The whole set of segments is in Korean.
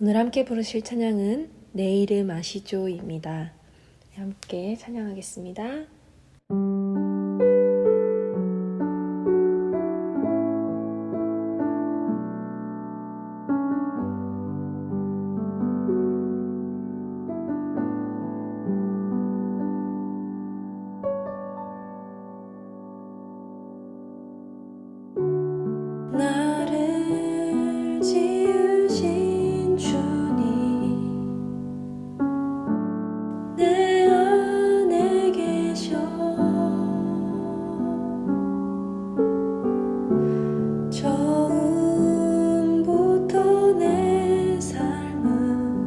오늘 함께 부르실 찬양은 내 이름 아시죠입니다. 함께 찬양하겠습니다. 나를 지으신 주님 내 안에 계셔 처음부터 내 삶은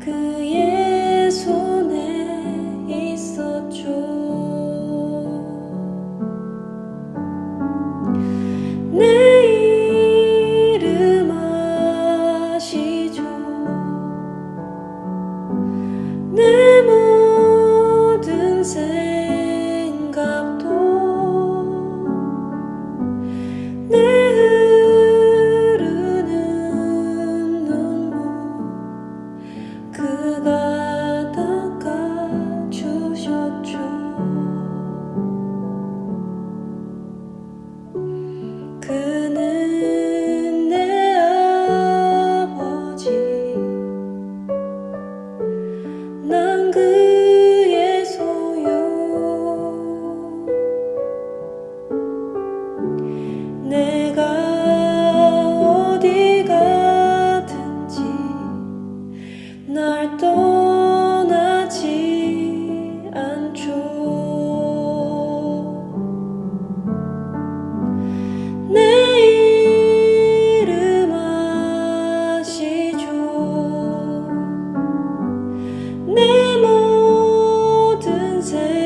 그의 손에 있었죠. 내 이름 아시죠? 내 모든 생각도 내 흐르는 눈물 그가 닦아주셨죠. 그는 내 아버지 난 그의 소유 내가 어디 가든지 날 떠나지 않죠. 내 이름 아시죠? 내 모든 생각도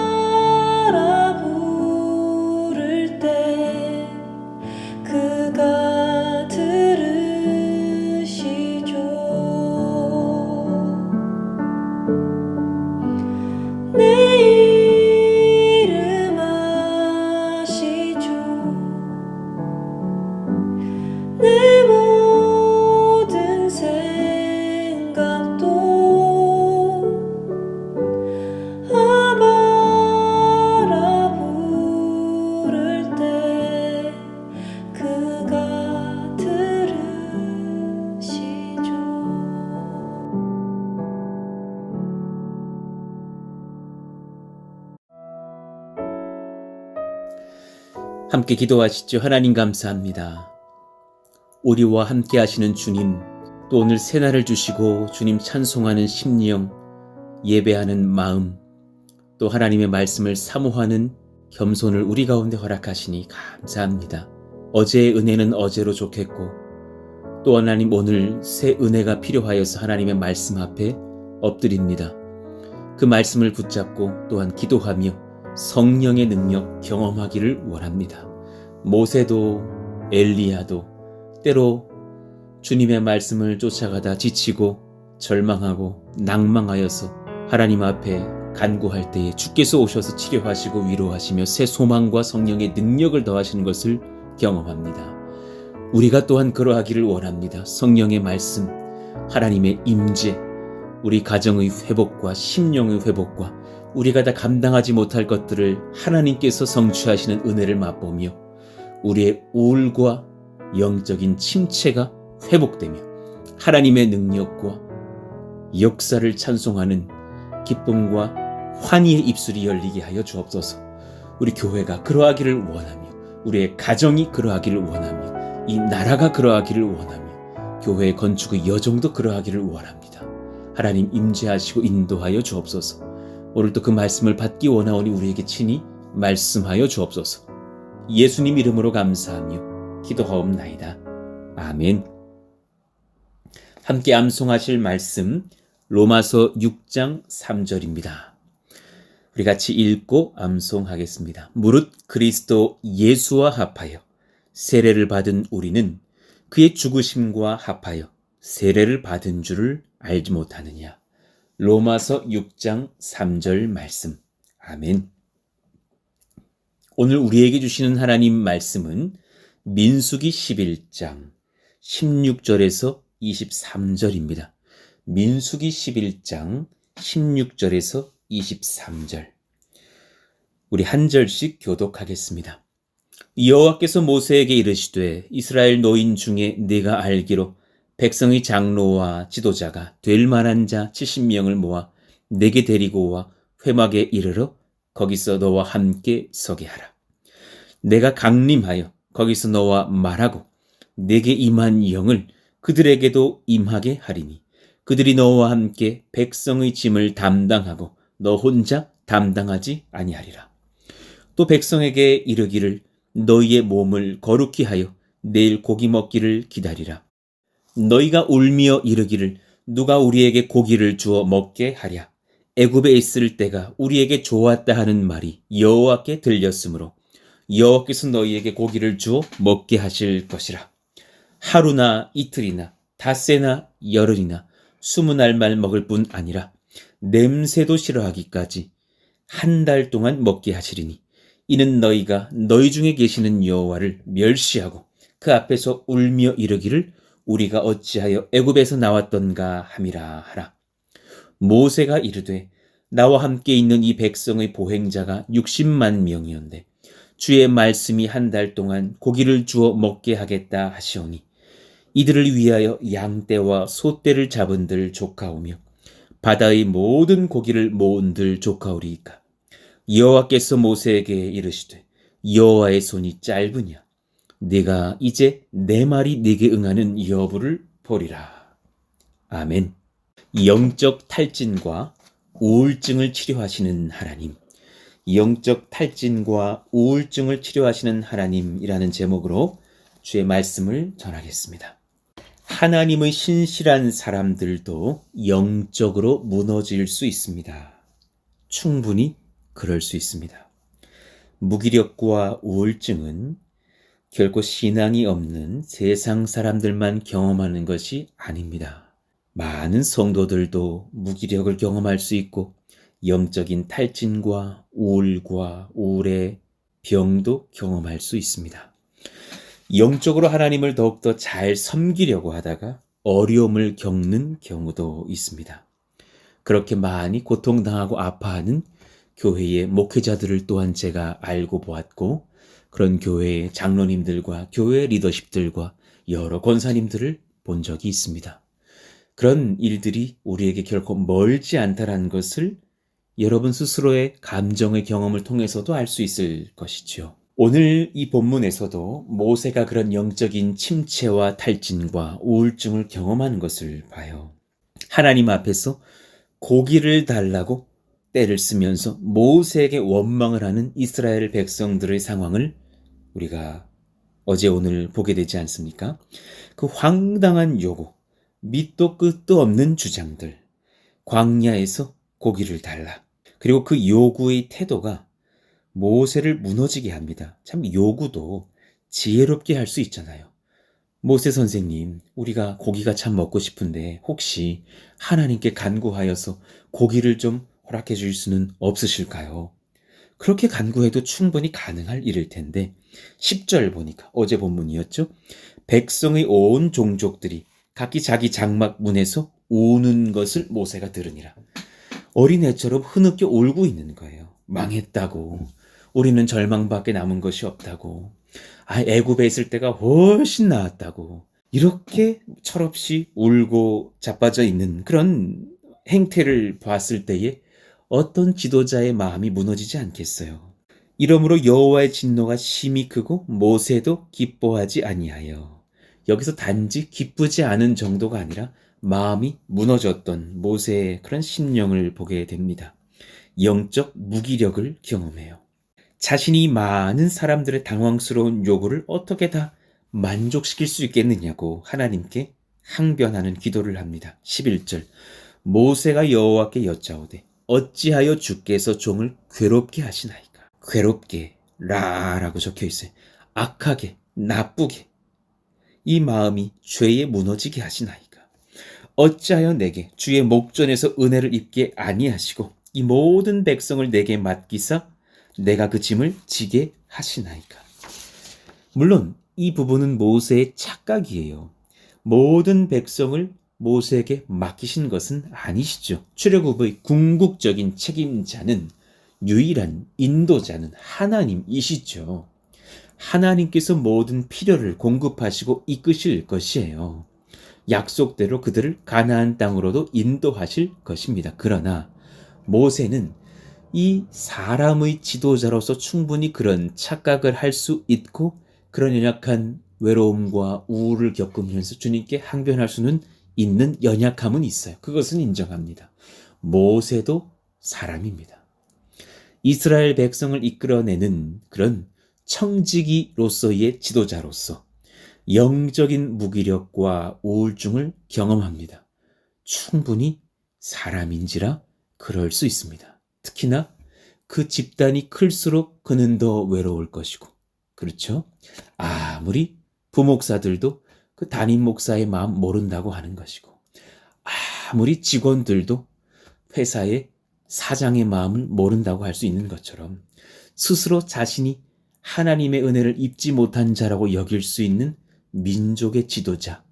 아바라 부를 때 그가 들으시죠. 내 이름 아시죠? 내 모든 생각도 아바라 부를 때 그가 들으시죠. 함께 기도하시죠. 하나님 감사합니다. 우리와 함께 하시는 주님, 또 오늘 새날을 주시고 주님 찬송하는 심령, 예배하는 마음, 또 하나님의 말씀을 사모하는 겸손을 우리 가운데 허락하시니 감사합니다. 어제의 은혜는 어제로 좋겠고 또 하나님 오늘 새 은혜가 필요하여서 하나님의 말씀 앞에 엎드립니다. 그 말씀을 붙잡고 또한 기도하며 성령의 능력 경험하기를 원합니다. 모세도 엘리야도 때로 주님의 말씀을 쫓아가다 지치고 절망하고 낭망하여서 하나님 앞에 간구할 때에 주께서 오셔서 치료하시고 위로하시며 새 소망과 성령의 능력을 더하시는 것을 경험합니다. 우리가 또한 그러하기를 원합니다. 성령의 말씀, 하나님의 임재, 우리 가정의 회복과 심령의 회복과 우리가 다 감당하지 못할 것들을 하나님께서 성취하시는 은혜를 맛보며 우리의 우울과 영적인 침체가 회복되며 하나님의 능력과 역사를 찬송하는 기쁨과 환희의 입술이 열리게 하여 주옵소서. 우리 교회가 그러하기를 원하며 우리의 가정이 그러하기를 원하며 이 나라가 그러하기를 원하며 교회의 건축의 여정도 그러하기를 원합니다. 하나님 임재하시고 인도하여 주옵소서. 오늘도 그 말씀을 받기 원하오니 우리에게 친히 말씀하여 주옵소서. 예수님 이름으로 감사하며 기도하옵나이다. 아멘. 함께 암송하실 말씀 로마서 6장 3절입니다. 우리 같이 읽고 암송하겠습니다. 무릇 그리스도 예수와 합하여 세례를 받은 우리는 그의 죽으심과 합하여 세례를 받은 줄을 알지 못하느냐. 로마서 6장 3절 말씀. 아멘. 오늘 우리에게 주시는 하나님 말씀은 민수기 11장 16절에서 23절입니다. 민수기 11장 16절에서 23절. 우리 한 절씩 교독하겠습니다. 여호와께서 모세에게 이르시되 이스라엘 노인 중에 네가 알기로 백성의 장로와 지도자가 될 만한 자 70명을 모아 내게 데리고 와 회막에 이르러 거기서 너와 함께 서게 하라. 내가 강림하여 거기서 너와 말하고 내게 임한 영을 그들에게도 임하게 하리니 그들이 너와 함께 백성의 짐을 담당하고 너 혼자 담당하지 아니하리라. 또 백성에게 이르기를 너희의 몸을 거룩히 하여 내일 고기 먹기를 기다리라. 너희가 울며 이르기를 누가 우리에게 고기를 주어 먹게 하랴. 애굽에 있을 때가 우리에게 좋았다 하는 말이 여호와께 들렸으므로 여호와께서 너희에게 고기를 주어 먹게 하실 것이라. 하루나 이틀이나 닷새나 열흘이나 20날만 먹을 뿐 아니라 냄새도 싫어하기까지 한 달 동안 먹게 하시리니 이는 너희가 너희 중에 계시는 여호와를 멸시하고 그 앞에서 울며 이르기를 우리가 어찌하여 애굽에서 나왔던가 함이라 하라. 모세가 이르되 나와 함께 있는 이 백성의 보행자가 60만 명이온데 주의 말씀이 한 달 동안 고기를 주어 먹게 하겠다 하시오니 이들을 위하여 양떼와 소떼를 잡은들 조카오며 바다의 모든 고기를 모은들 조카오리이까. 여호와께서 모세에게 이르시되 여호와의 손이 짧으냐 네가 이제 내 말이 네게 응하는 여부를 보리라. 아멘. 영적 탈진과 우울증을 치료하시는 하나님. 영적 탈진과 우울증을 치료하시는 하나님이라는 제목으로 주의 말씀을 전하겠습니다. 하나님의 신실한 사람들도 영적으로 무너질 수 있습니다. 충분히 그럴 수 있습니다. 무기력과 우울증은 결코 신앙이 없는 세상 사람들만 경험하는 것이 아닙니다. 많은 성도들도 무기력을 경험할 수 있고 영적인 탈진과 우울과 우울의 병도 경험할 수 있습니다. 영적으로 하나님을 더욱더 잘 섬기려고 하다가 어려움을 겪는 경우도 있습니다. 그렇게 많이 고통당하고 아파하는 교회의 목회자들을 또한 제가 알고 보았고 그런 교회의 장로님들과 교회 리더십들과 여러 권사님들을 본 적이 있습니다. 그런 일들이 우리에게 결코 멀지 않다는 것을 여러분 스스로의 감정의 경험을 통해서도 알 수 있을 것이지요. 오늘 이 본문에서도 모세가 그런 영적인 침체와 탈진과 우울증을 경험하는 것을 봐요. 하나님 앞에서 고기를 달라고 떼를 쓰면서 모세에게 원망을 하는 이스라엘 백성들의 상황을 우리가 어제 오늘 보게 되지 않습니까? 그 황당한 요구, 밑도 끝도 없는 주장들, 광야에서 고기를 달라. 그리고 그 요구의 태도가 모세를 무너지게 합니다. 참 요구도 지혜롭게 할 수 있잖아요. 모세 선생님, 우리가 고기가 참 먹고 싶은데 혹시 하나님께 간구하여서 고기를 좀 허락해 줄 수는 없으실까요? 그렇게 간구해도 충분히 가능할 일일 텐데 10절 보니까 어제 본문이었죠. 백성의 온 종족들이 각기 자기 장막 문에서 우는 것을 모세가 들으니라. 어린애처럼 흐느껴 울고 있는 거예요. 망했다고. 우리는 절망밖에 남은 것이 없다고. 애굽에 있을 때가 훨씬 나았다고. 이렇게 철없이 울고 자빠져 있는 그런 행태를 봤을 때에 어떤 지도자의 마음이 무너지지 않겠어요. 이러므로 여호와의 진노가 심히 크고 모세도 기뻐하지 아니하여. 여기서 단지 기쁘지 않은 정도가 아니라 마음이 무너졌던 모세의 그런 심령을 보게 됩니다. 영적 무기력을 경험해요. 자신이 많은 사람들의 당황스러운 요구를 어떻게 다 만족시킬 수 있겠느냐고 하나님께 항변하는 기도를 합니다. 11절 모세가 여호와께 여짜오되 어찌하여 주께서 종을 괴롭게 하시나이까. 괴롭게 라라고 적혀 있어요. 악하게 나쁘게 이 마음이 죄에 무너지게 하시나이까. 어찌하여 내게 주의 목전에서 은혜를 입게 아니하시고 이 모든 백성을 내게 맡기사 내가 그 짐을 지게 하시나이까. 물론 이 부분은 모세의 착각이에요. 모든 백성을 모세에게 맡기신 것은 아니시죠. 출애굽의 궁극적인 책임자는, 유일한 인도자는 하나님이시죠. 하나님께서 모든 필요를 공급하시고 이끄실 것이에요. 약속대로 그들을 가나안 땅으로도 인도하실 것입니다. 그러나 모세는 이 사람의 지도자로서 충분히 그런 착각을 할 수 있고, 그런 연약한 외로움과 우울을 겪으면서 주님께 항변할 수는 있는 연약함은 있어요. 그것은 인정합니다. 모세도 사람입니다. 이스라엘 백성을 이끌어내는 그런 청지기로서의 지도자로서 영적인 무기력과 우울증을 경험합니다. 충분히 사람인지라 그럴 수 있습니다. 특히나 그 집단이 클수록 그는 더 외로울 것이고, 그렇죠? 아무리 부목사들도 그 담임 목사의 마음 모른다고 하는 것이고, 아무리 직원들도 회사의 사장의 마음을 모른다고 할 수 있는 것처럼, 스스로 자신이 하나님의 은혜를 입지 못한 자라고 여길 수 있는 민족의 지도자,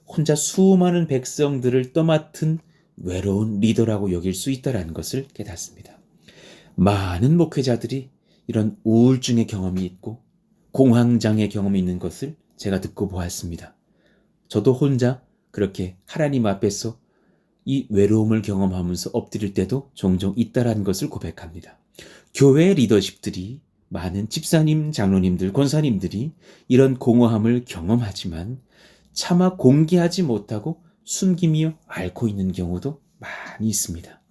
혼자 수많은 백성들을 떠맡은 외로운 리더라고 여길 수 있다는 것을 깨닫습니다. 많은 목회자들이 이런 우울증의 경험이 있고 공황장애 경험이 있는 것을 제가 듣고 보았습니다. 저도 혼자 그렇게 하나님 앞에서 이 외로움을 경험하면서 엎드릴 때도 종종 있다라는 것을 고백합니다. 교회 리더십들이, 많은 집사님, 장로님들, 권사님들이 이런 공허함을 경험하지만 차마 공개하지 못하고 숨기며 앓고 있는 경우도 많이 있습니다.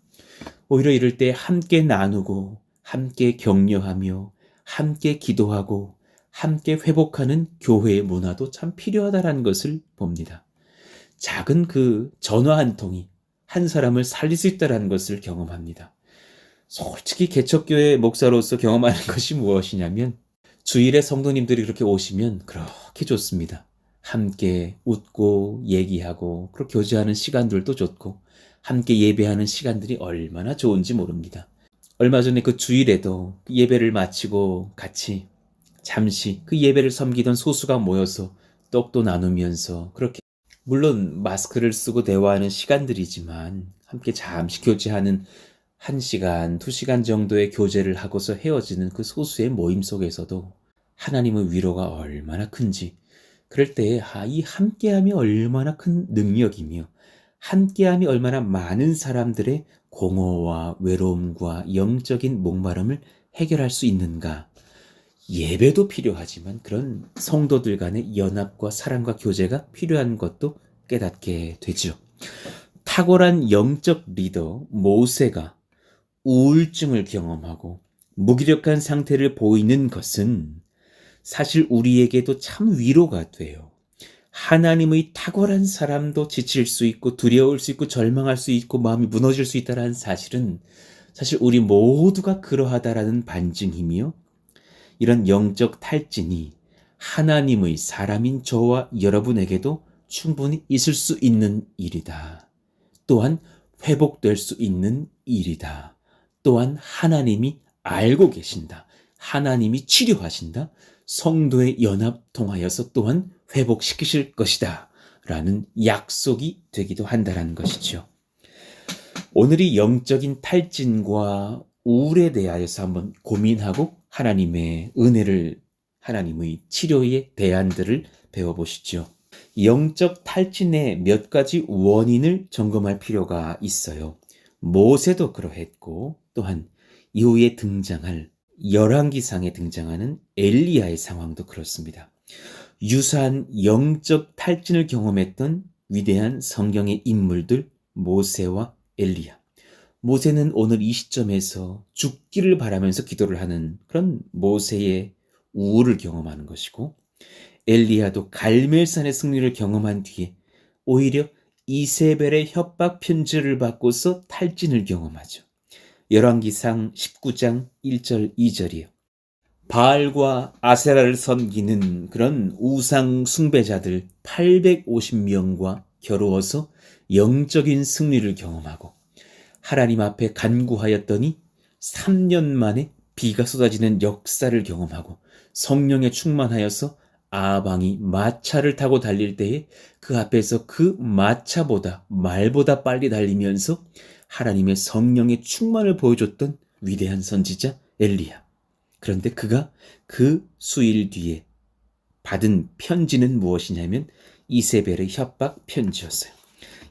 오히려 이럴 때 함께 나누고 함께 격려하며 함께 기도하고 함께 회복하는 교회의 문화도 참 필요하다는 것을 봅니다. 작은 그 전화 한 통이 한 사람을 살릴 수 있다는 것을 경험합니다. 솔직히 개척교회 목사로서 경험하는 것이 무엇이냐면, 주일에 성도님들이 그렇게 오시면 그렇게 좋습니다. 함께 웃고 얘기하고 그렇게 교제하는 시간들도 좋고, 함께 예배하는 시간들이 얼마나 좋은지 모릅니다. 얼마 전에 그 주일에도 그 예배를 마치고 같이 잠시 그 예배를 섬기던 소수가 모여서 떡도 나누면서, 그렇게 물론 마스크를 쓰고 대화하는 시간들이지만 함께 잠시 교제하는 1시간, 2시간 정도의 교제를 하고서 헤어지는 그 소수의 모임 속에서도 하나님의 위로가 얼마나 큰지, 그럴 때에 이 함께함이 얼마나 큰 능력이며 함께함이 얼마나 많은 사람들의 공허와 외로움과 영적인 목마름을 해결할 수 있는가. 예배도 필요하지만 그런 성도들 간의 연합과 사랑과 교제가 필요한 것도 깨닫게 되죠. 탁월한 영적 리더 모세가 우울증을 경험하고 무기력한 상태를 보이는 것은 사실 우리에게도 참 위로가 돼요. 하나님의 탁월한 사람도 지칠 수 있고 두려울 수 있고 절망할 수 있고 마음이 무너질 수 있다는 사실은 사실 우리 모두가 그러하다라는 반증이며, 이런 영적 탈진이 하나님의 사람인 저와 여러분에게도 충분히 있을 수 있는 일이다. 또한 회복될 수 있는 일이다. 또한 하나님이 알고 계신다. 하나님이 치료하신다. 성도의 연합 통하여서 또한 회복시키실 것이다. 라는 약속이 되기도 한다는 것이죠. 오늘이 영적인 탈진과 우울에 대하여서 한번 고민하고 하나님의 은혜를, 하나님의 치료의 대안들을 배워보시죠. 영적 탈진의 몇 가지 원인을 점검할 필요가 있어요. 모세도 그러했고, 또한 이후에 등장할 열왕기상에 등장하는 엘리야의 상황도 그렇습니다. 유사한 영적 탈진을 경험했던 위대한 성경의 인물들 모세와 엘리야. 모세는 오늘 이 시점에서 죽기를 바라면서 기도를 하는 그런 모세의 우울을 경험하는 것이고, 엘리야도 갈멜산의 승리를 경험한 뒤에 오히려 이세벨의 협박 편지를 받고서 탈진을 경험하죠. 열왕기상 19장 1절 2절이요. 바알과 아세라를 섬기는 그런 우상 숭배자들 850명과 겨루어서 영적인 승리를 경험하고 하나님 앞에 간구하였더니 3년 만에 비가 쏟아지는 역사를 경험하고 성령에 충만하여서 아방이 마차를 타고 달릴 때에 그 앞에서 그 마차보다 말보다 빨리 달리면서 하나님의 성령의 충만을 보여줬던 위대한 선지자 엘리야. 그런데 그가 그 수일 뒤에 받은 편지는 무엇이냐면 이세벨의 협박 편지였어요.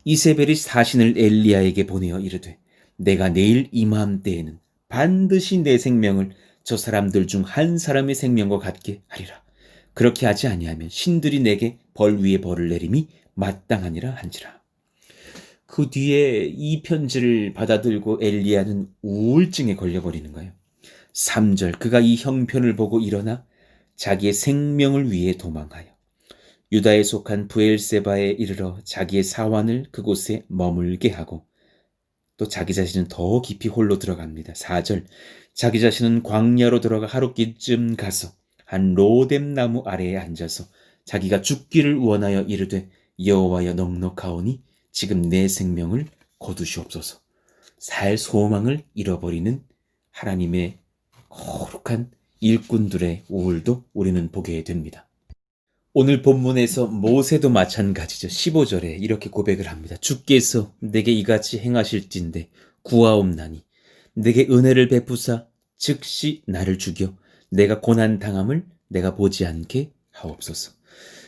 이세벨이 사신을 엘리야에게 보내어 이르되 내가 내일 이맘때에는 반드시 내 생명을 저 사람들 중 한 사람의 생명과 같게 하리라. 그렇게 하지 아니하면 신들이 내게 벌 위에 벌을 내림이 마땅하니라 한지라. 그 뒤에 이 편지를 받아들고 엘리야는 우울증에 걸려버리는 거예요. 3절 그가 이 형편을 보고 일어나 자기의 생명을 위해 도망하여 유다에 속한 브엘세바에 이르러 자기의 사환을 그곳에 머물게 하고 또 자기 자신은 더 깊이 홀로 들어갑니다. 4절 자기 자신은 광야로 들어가 하루끼쯤 가서 한 로뎀 나무 아래에 앉아서 자기가 죽기를 원하여 이르되 여호와여 넉넉하오니 지금 내 생명을 거두시옵소서. 살 소망을 잃어버리는 하나님의 거룩한 일꾼들의 우울도 우리는 보게 됩니다. 오늘 본문에서 모세도 마찬가지죠. 15절에 이렇게 고백을 합니다. 주께서 내게 이같이 행하실진대 구하옵나니 내게 은혜를 베푸사 즉시 나를 죽여 내가 고난 당함을 내가 보지 않게 하옵소서.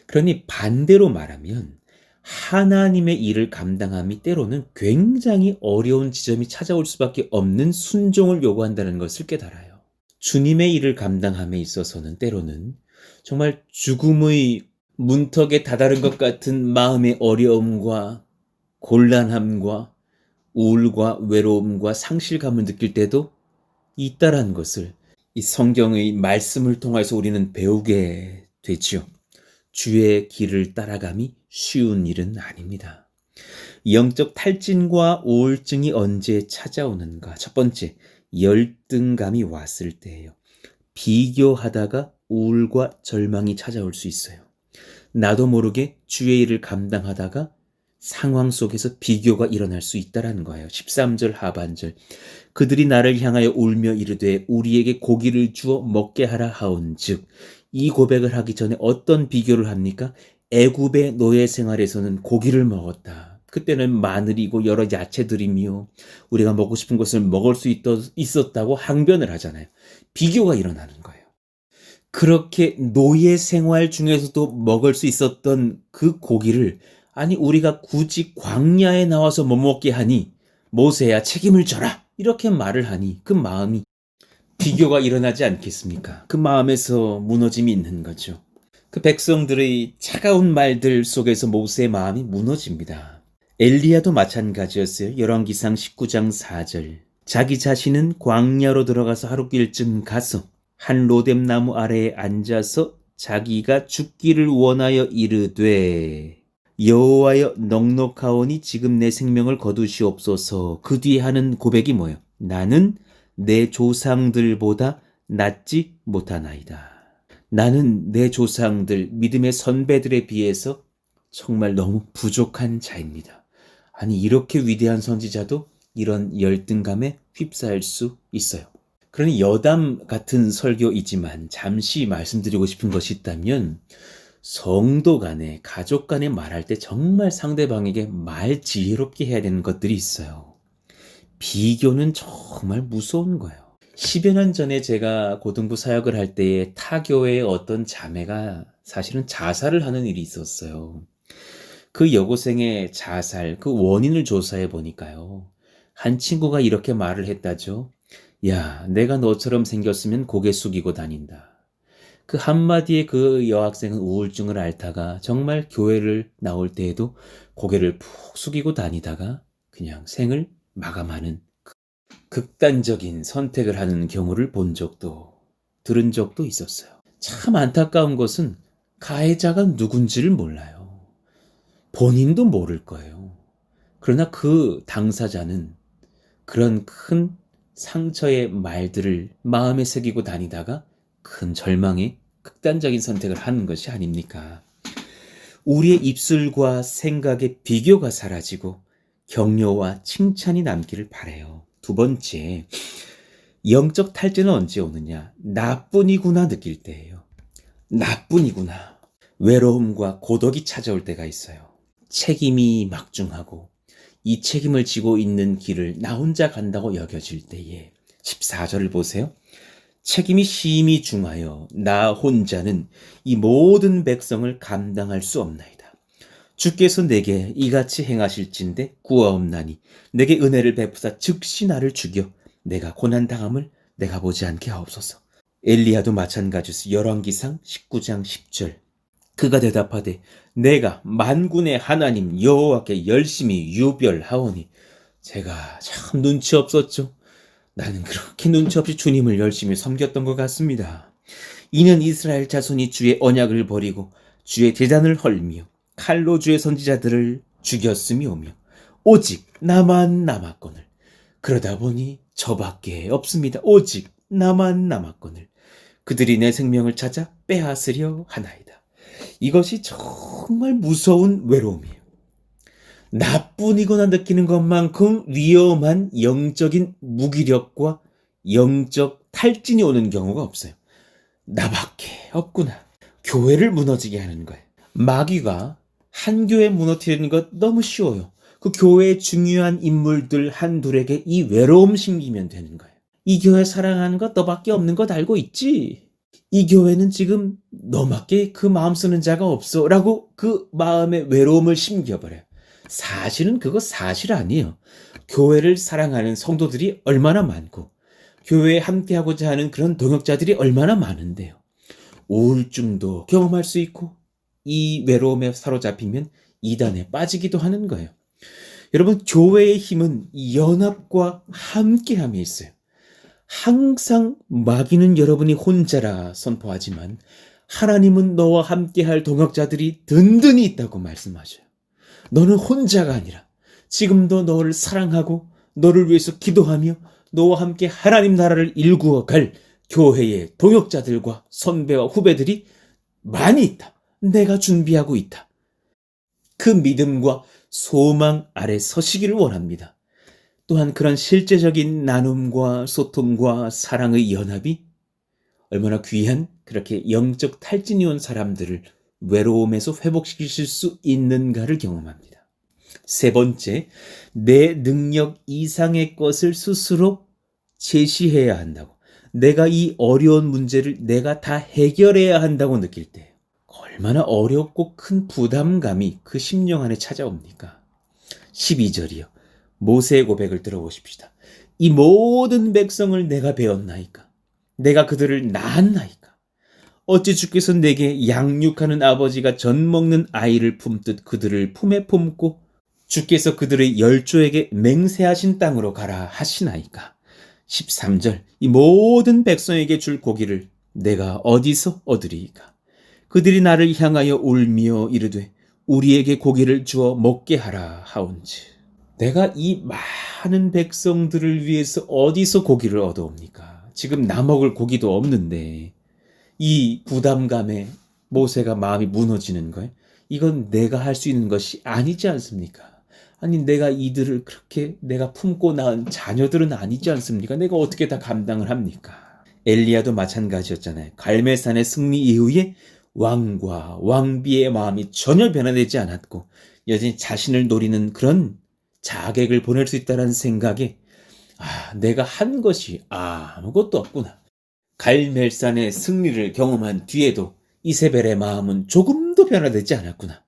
그러니 반대로 말하면 하나님의 일을 감당함이 때로는 굉장히 어려운 지점이 찾아올 수밖에 없는 순종을 요구한다는 것을 깨달아요. 주님의 일을 감당함에 있어서는 때로는 정말 죽음의 문턱에 다다른 것 같은 마음의 어려움과 곤란함과 우울과 외로움과 상실감을 느낄 때도 있다라는 것을 이 성경의 말씀을 통해서 우리는 배우게 되지요. 주의 길을 따라감이 쉬운 일은 아닙니다. 영적 탈진과 우울증이 언제 찾아오는가? 첫 번째, 열등감이 왔을 때예요. 비교하다가 우울과 절망이 찾아올 수 있어요. 나도 모르게 주의 일을 감당하다가 상황 속에서 비교가 일어날 수 있다는 거예요. 13절 하반절 그들이 나를 향하여 울며 이르되 우리에게 고기를 주어 먹게 하라 하온즉 이 고백을 하기 전에 어떤 비교를 합니까? 애굽의 노예 생활에서는 고기를 먹었다. 그때는 마늘이고 여러 야채들이며 우리가 먹고 싶은 것을 먹을 수 있었다고 항변을 하잖아요. 비교가 일어나는 거예요. 그렇게 노예 생활 중에서도 먹을 수 있었던 그 고기를 아니 우리가 굳이 광야에 나와서 못 먹게 하니 모세야 책임을 져라 이렇게 말을 하니 그 마음이 비교가 일어나지 않겠습니까? 그 마음에서 무너짐이 있는 거죠. 그 백성들의 차가운 말들 속에서 모세의 마음이 무너집니다. 엘리야도 마찬가지였어요. 열왕기상 19장 4절 자기 자신은 광야로 들어가서 하루길쯤 가서 한 로뎀 나무 아래에 앉아서 자기가 죽기를 원하여 이르되 여호와여 넉넉하오니 지금 내 생명을 거두시옵소서. 그 뒤에 하는 고백이 뭐예요? 나는 내 조상들보다 낫지 못하나이다. 나는 내 조상들, 믿음의 선배들에 비해서 정말 너무 부족한 자입니다. 아니 이렇게 위대한 선지자도 이런 열등감에 휩싸일 수 있어요. 그러니 여담 같은 설교이지만 잠시 말씀드리고 싶은 것이 있다면 성도 간에 가족 간에 말할 때 정말 상대방에게 말 지혜롭게 해야 되는 것들이 있어요. 비교는 정말 무서운 거예요. 10여 년 전에 제가 고등부 사역을 할 때에 타교회의 어떤 자매가 사실은 자살을 하는 일이 있었어요. 그 여고생의 자살, 그 원인을 조사해 보니까요. 한 친구가 이렇게 말을 했다죠. 야, 내가 너처럼 생겼으면 고개 숙이고 다닌다. 그 한마디에 그 여학생은 우울증을 앓다가 정말 교회를 나올 때에도 고개를 푹 숙이고 다니다가 그냥 생을 마감하는 극단적인 선택을 하는 경우를 본 적도 들은 적도 있었어요. 참 안타까운 것은 가해자가 누군지를 몰라요. 본인도 모를 거예요. 그러나 그 당사자는 그런 큰 상처의 말들을 마음에 새기고 다니다가 큰 절망의 극단적인 선택을 하는 것이 아닙니까? 우리의 입술과 생각의 비교가 사라지고 격려와 칭찬이 남기를 바라요. 두 번째, 영적 탈진은 언제 오느냐? 나뿐이구나 느낄 때예요. 나뿐이구나. 외로움과 고독이 찾아올 때가 있어요. 책임이 막중하고 이 책임을 지고 있는 길을 나 혼자 간다고 여겨질 때에 14절을 보세요. 책임이 심히 중하여 나 혼자는 이 모든 백성을 감당할 수 없나이다. 주께서 내게 이같이 행하실진대 구하옵나니 내게 은혜를 베푸사 즉시 나를 죽여 내가 고난당함을 내가 보지 않게 하옵소서. 엘리야도 마찬가지로 열왕기상 19장 10절 그가 대답하되 내가 만군의 하나님 여호와께 열심히 유별하오니 제가 참 눈치 없었죠. 나는 그렇게 눈치 없이 주님을 열심히 섬겼던 것 같습니다. 이는 이스라엘 자손이 주의 언약을 버리고 주의 제단을 헐며 칼로 주의 선지자들을 죽였음이오며 오직 나만 남았거늘. 그러다 보니 저밖에 없습니다. 오직 나만 남았거늘. 그들이 내 생명을 찾아 빼앗으려 하나이다. 이것이 정말 무서운 외로움이에요. 나뿐이구나 느끼는 것만큼 위험한 영적인 무기력과 영적 탈진이 오는 경우가 없어요. 나밖에 없구나. 교회를 무너지게 하는 거예요. 마귀가 한 교회 무너뜨리는 것 너무 쉬워요. 그 교회의 중요한 인물들 한둘에게 이 외로움 심기면 되는 거예요. 이 교회 사랑하는 것 너밖에 없는 것 알고 있지? 이 교회는 지금 너밖에 그 마음 쓰는 자가 없어 라고 그 마음의 외로움을 심겨버려요. 사실은 그거 사실 아니에요. 교회를 사랑하는 성도들이 얼마나 많고 교회에 함께하고자 하는 그런 동역자들이 얼마나 많은데요. 우울증도 경험할 수 있고 이 외로움에 사로잡히면 이단에 빠지기도 하는 거예요. 여러분, 교회의 힘은 연합과 함께함이 있어요. 항상 마귀는 여러분이 혼자라 선포하지만 하나님은 너와 함께할 동역자들이 든든히 있다고 말씀하셔요. 너는 혼자가 아니라 지금도 너를 사랑하고 너를 위해서 기도하며 너와 함께 하나님 나라를 일구어 갈 교회의 동역자들과 선배와 후배들이 많이 있다. 내가 준비하고 있다. 그 믿음과 소망 아래 서시기를 원합니다. 또한 그런 실제적인 나눔과 소통과 사랑의 연합이 얼마나 귀한 그렇게 영적 탈진이 온 사람들을 외로움에서 회복시키실 수 있는가를 경험합니다. 세 번째, 내 능력 이상의 것을 스스로 제시해야 한다고. 내가 이 어려운 문제를 내가 다 해결해야 한다고 느낄 때 얼마나 어렵고 큰 부담감이 그 심령 안에 찾아옵니까? 12절이요. 모세의 고백을 들어보십시다. 이 모든 백성을 내가 배웠나이까? 내가 그들을 낳았나이까? 어찌 주께서 내게 양육하는 아버지가 젖 먹는 아이를 품듯 그들을 품에 품고 주께서 그들의 열조에게 맹세하신 땅으로 가라 하시나이까? 13절 이 모든 백성에게 줄 고기를 내가 어디서 얻으리이까? 그들이 나를 향하여 울며 이르되 우리에게 고기를 주어 먹게 하라 하온지. 내가 이 많은 백성들을 위해서 어디서 고기를 얻어옵니까? 지금 나 먹을 고기도 없는데 이 부담감에 모세가 마음이 무너지는 거예요. 이건 내가 할 수 있는 것이 아니지 않습니까? 아니 내가 이들을 그렇게 내가 품고 낳은 자녀들은 아니지 않습니까? 내가 어떻게 다 감당을 합니까? 엘리야도 마찬가지였잖아요. 갈멜산의 승리 이후에 왕과 왕비의 마음이 전혀 변화되지 않았고 여전히 자신을 노리는 그런 자객을 보낼 수 있다는 생각에 내가 한 것이 아무것도 없구나. 갈멜산의 승리를 경험한 뒤에도 이세벨의 마음은 조금도 변화되지 않았구나.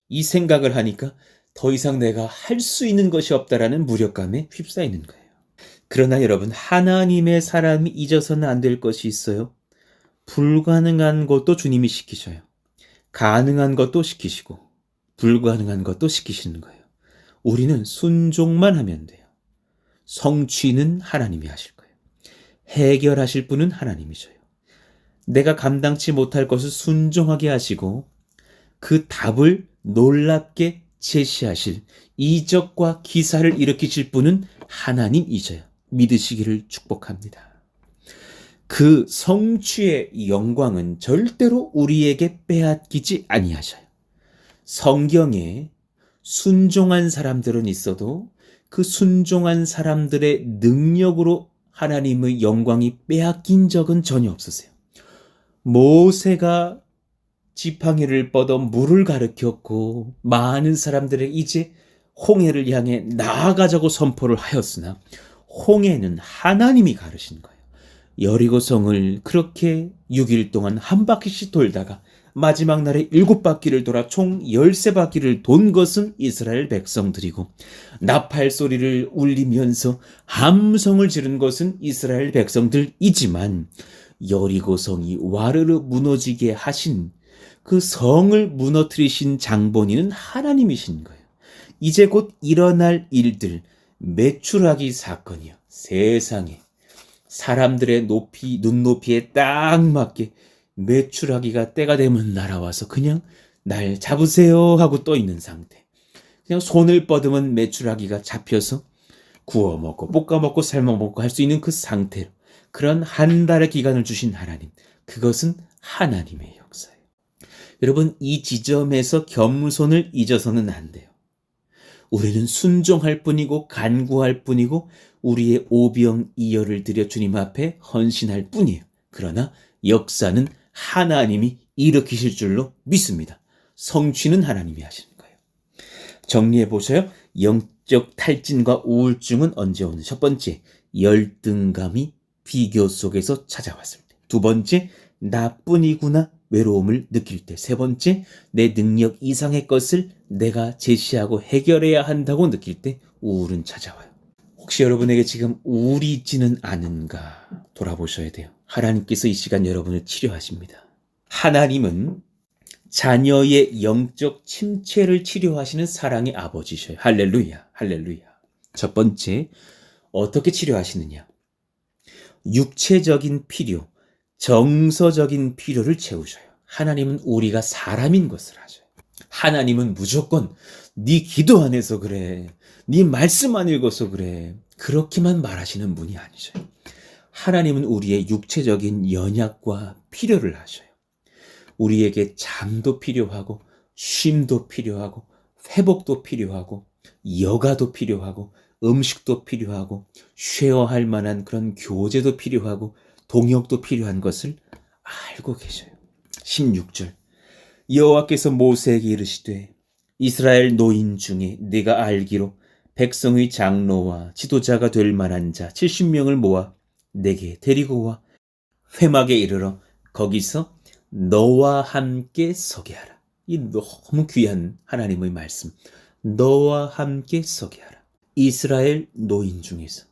이 생각을 하니까 더 이상 내가 할 수 있는 것이 없다라는 무력감에 휩싸이는 거예요. 그러나 여러분, 하나님의 사람이 잊어서는 안 될 것이 있어요. 불가능한 것도 주님이 시키셔요. 가능한 것도 시키시고 불가능한 것도 시키시는 거예요. 우리는 순종만 하면 돼요. 성취는 하나님이 하실 거예요. 해결하실 분은 하나님이셔요. 내가 감당치 못할 것을 순종하게 하시고 그 답을 놀랍게 제시하실 이적과 기사를 일으키실 분은 하나님이셔요. 믿으시기를 축복합니다. 그 성취의 영광은 절대로 우리에게 빼앗기지 아니하셔요. 성경에 순종한 사람들은 있어도 그 순종한 사람들의 능력으로 하나님의 영광이 빼앗긴 적은 전혀 없으세요. 모세가 지팡이를 뻗어 물을 가르쳤고 많은 사람들의 이제 홍해를 향해 나아가자고 선포를 하였으나 홍해는 하나님이 가르신 거예요. 여리고성을 그렇게 6일 동안 한 바퀴씩 돌다가 마지막 날에 7바퀴를 돌아 총 13바퀴를 돈 것은 이스라엘 백성들이고 나팔 소리를 울리면서 함성을 지른 것은 이스라엘 백성들이지만 여리고성이 와르르 무너지게 하신 그 성을 무너뜨리신 장본인은 하나님이신 거예요. 이제 곧 일어날 일들, 메추라기 사건이요. 세상에 사람들의 눈높이에 딱 맞게 메추라기가 때가 되면 날아와서 그냥 날 잡으세요 하고 떠 있는 상태. 그냥 손을 뻗으면 메추라기가 잡혀서 구워 먹고 볶아 먹고 삶아 먹고 할 수 있는 그 상태로 그런 한 달의 기간을 주신 하나님. 그것은 하나님의 역사예요. 여러분, 이 지점에서 겸손을 잊어서는 안 돼요. 우리는 순종할 뿐이고 간구할 뿐이고 우리의 오병이어를 드려 주님 앞에 헌신할 뿐이에요. 그러나 역사는 하나님이 일으키실 줄로 믿습니다. 성취는 하나님이 하시는 거예요. 정리해 보세요. 영적 탈진과 우울증은 언제 오는? 첫 번째, 열등감이 비교 속에서 찾아왔을 때. 두 번째, 나뿐이구나 외로움을 느낄 때. 세 번째, 내 능력 이상의 것을 내가 제시하고 해결해야 한다고 느낄 때 우울은 찾아와요. 혹시 여러분에게 지금 우울이 있지는 않은가 돌아보셔야 돼요. 하나님께서 이 시간 여러분을 치료하십니다. 하나님은 자녀의 영적 침체를 치료하시는 사랑의 아버지셔요. 할렐루야, 할렐루야. 첫 번째, 어떻게 치료하시느냐? 육체적인 필요, 정서적인 필요를 채우셔요. 하나님은 우리가 사람인 것을 아셔요. 하나님은 무조건 네 기도 안 해서 그래, 네 말씀 안 읽어서 그래, 그렇게만 말하시는 분이 아니셔요. 하나님은 우리의 육체적인 연약과 필요를 아셔요. 우리에게 잠도 필요하고 쉼도 필요하고 회복도 필요하고 여가도 필요하고 음식도 필요하고 쉐어할 만한 그런 교제도 필요하고 동역도 필요한 것을 알고 계셔요. 16절, 여호와께서 모세에게 이르시되 이스라엘 노인 중에 네가 알기로 백성의 장로와 지도자가 될 만한 자 70명을 모아 내게 데리고 와 회막에 이르러 거기서 너와 함께 서게 하라. 이 너무 귀한 하나님의 말씀. 너와 함께 서게 하라. 이스라엘 노인 중에서